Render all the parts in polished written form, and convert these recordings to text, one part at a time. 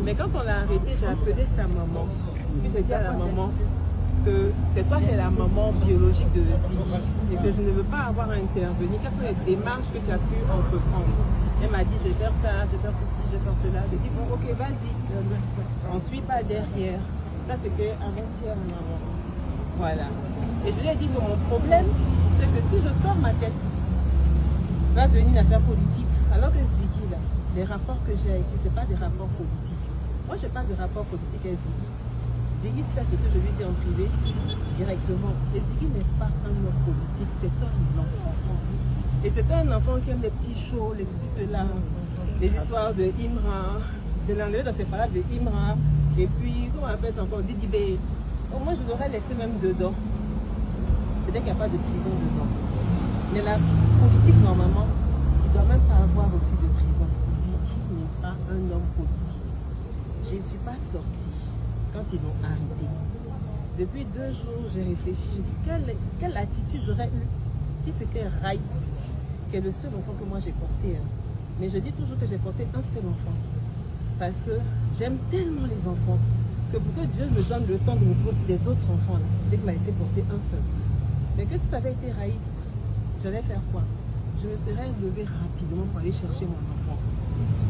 Mais quand on l'a arrêté, j'ai appelé sa maman. Puis j'ai dit à la maman que c'est toi qui es la maman biologique de Ziggy et que je ne veux pas avoir à intervenir. Quelles sont les démarches que tu as pu entreprendre? Elle m'a dit, je vais faire ça, je vais faire ceci, je vais faire cela. J'ai dit, bon, ok, vas-y. On ne suit pas derrière. Ça, c'était avant-hier, maman. Voilà. Et je lui ai dit que mon problème, c'est que si je sors ma tête, va devenir une affaire politique. Alors que Ziggy, là, les rapports que j'ai avec lui, ce n'est pas des rapports politiques. Moi, je n'ai pas de rapport politique avec Ziggy. Ziggy, c'est ce que je lui dis en privé, directement. Et Ziggy n'est pas un homme politique, c'est un enfant. Et c'est un enfant qui aime les petits shows, les ceci, cela, les histoires de Imra, de l'enlever dans ses paroles de Imra, et puis, comment on appelle ça encore, Didi B. Au moins, je l'aurais laissé même dedans. Peut-être qu'il n'y a pas de prison dedans. Mais la politique, normalement, il ne doit même pas avoir aussi de prison. Ziggy n'est pas un homme politique. Je ne suis pas sortie quand ils l'ont arrêté. Depuis 2 jours, j'ai réfléchi. J'ai dit, quelle attitude j'aurais eue si c'était Raïs, qui est le seul enfant que moi j'ai porté. Mais je dis toujours que j'ai porté un seul enfant. Parce que j'aime tellement les enfants que pour que Dieu me donne le temps de me poser des autres enfants, là, dès qu'il m'a laissé porter un seul. Mais que si ça avait été Raïs, j'allais faire quoi? Je me serais levée rapidement pour aller chercher mon enfant.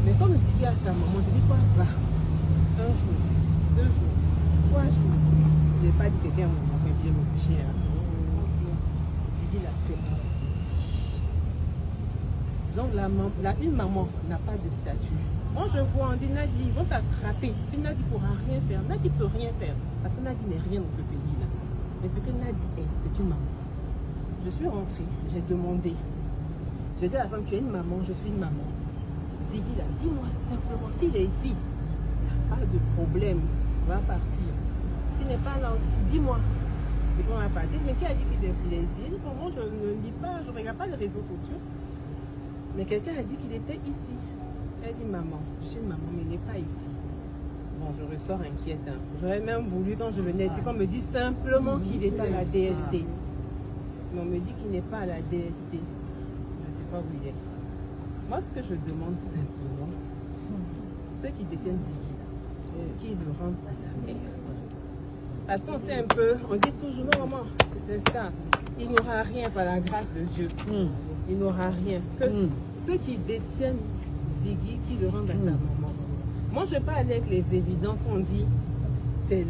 Mais comme Ziggy a sa maman, je dis quoi? Va. 1 jour, 2 jours, 3 jours. Je n'ai pas dit que quelqu'un m'a fait bien me coucher. Ziggy l'a fait. Donc une maman n'a pas de statut. Moi je vois, on dit Nadi, ils vont t'attraper. Puis Nadi ne pourra rien faire. Nadi ne peut rien faire. Parce que Nadi n'est rien dans ce pays-là. Mais ce que Nadi est, c'est une maman. Je suis rentrée, j'ai demandé. J'ai dit à la femme, tu es une maman, je suis une maman. Ziggy là, dis-moi simplement, s'il est ici, il n'y a pas de problème, on va partir. S'il n'est pas là aussi, dis-moi. Et puis on va partir. Mais qui a dit qu'il est ici? Pour moi, je ne lis pas, je ne regarde pas les réseaux sociaux. Mais quelqu'un a dit qu'il était ici. Elle dit, maman, je suis une maman, mais il n'est pas ici. Bon, je ressors inquiète. Hein. J'aurais même voulu, quand je venais ici, qu'on me dise simplement qu'il est à la DST. Mais on me dit qu'il n'est pas à la DST. Je ne sais pas où il est. Moi, ce que je demande simplement, ceux qui détiennent Ziggy, qu'ils le rendent à sa mère. Parce qu'on sait un peu, on dit toujours, non maman, c'était ça. Il n'aura rien par la grâce de Dieu. Il n'aura rien. Que ceux qui détiennent Ziggy, qui le rendent à sa maman. Moi, je ne vais pas aller avec les évidences. On dit, c'est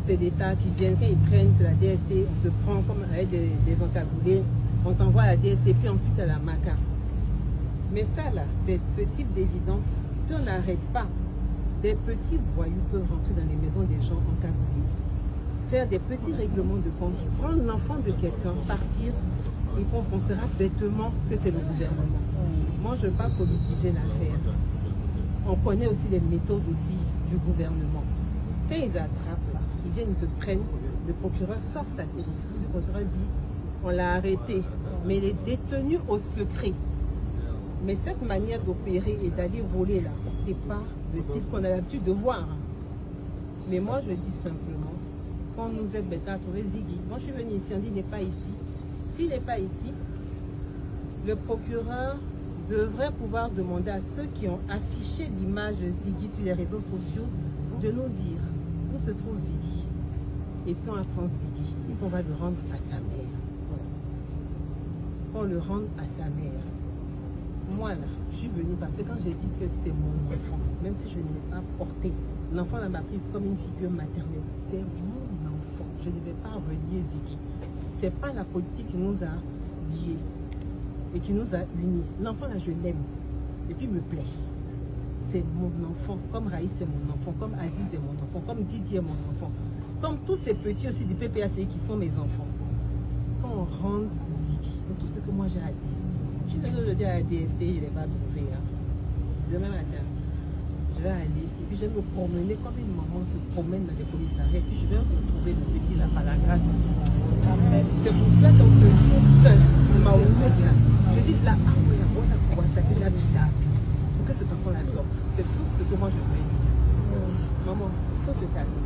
l'État qui vient, quand ils prennent, c'est la DST, on te prend comme avec des encagoulés, on t'envoie à la DST, puis ensuite à la MACA. Mais ça, là, c'est ce type d'évidence. Si on n'arrête pas, des petits voyous peuvent rentrer dans les maisons des gens encagoulés, faire des petits règlements de compte, prendre l'enfant de quelqu'un, partir, et qu'on pensera bêtement que c'est le gouvernement. Moi, je ne veux pas politiser l'affaire. On connaît aussi les méthodes aussi du gouvernement. Quand ils attrapent là, ils viennent, ils te prennent, le procureur sort sa tête. Le procureur dit, on l'a arrêté, mais il est détenu au secret. Mais cette manière d'opérer et d'aller voler là, c'est pas le style qu'on a l'habitude de voir. Mais moi, je dis simplement, quand nous aide à trouver Ziggy, moi je suis venue ici, on dit il n'est pas ici. S'il n'est pas ici, le procureur devrait pouvoir demander à ceux qui ont affiché l'image de Ziggy sur les réseaux sociaux de nous dire où se trouve Ziggy. Et puis on apprend Ziggy et qu'on va le rendre à sa mère. Voilà. Qu'on le rende à sa mère. Moi là, je suis venue parce que quand j'ai dit que c'est mon enfant, même si je ne l'ai pas porté, l'enfant m'a prise comme une figure maternelle. C'est mon enfant. Je ne vais pas relier Ziggy. Ce n'est pas la politique qui nous a liés et qui nous a unis. L'enfant là, je l'aime. Et puis il me plaît. C'est mon enfant. Comme Raïs, c'est mon enfant. Comme Aziz est mon enfant. Comme Didier est mon enfant. Comme tous ces petits aussi du PPACI qui sont mes enfants. Quand on rende Ziggy, tout ce que moi j'ai à dire. Je suis désolée de le dire à la DST, il n'est pas trouvé. Hein. Demain matin, je vais aller et puis je vais me promener comme une maman se promène dans les commissariats. Et puis je vais retrouver le petit là par la grâce. C'est pour ça qu'on se joue seul. Je dis là, ah oui, on a pour attaquer la vie là. Pour que cet enfant la sorte. C'est tout ce que moi je veux dire. Maman, il faut te calmer.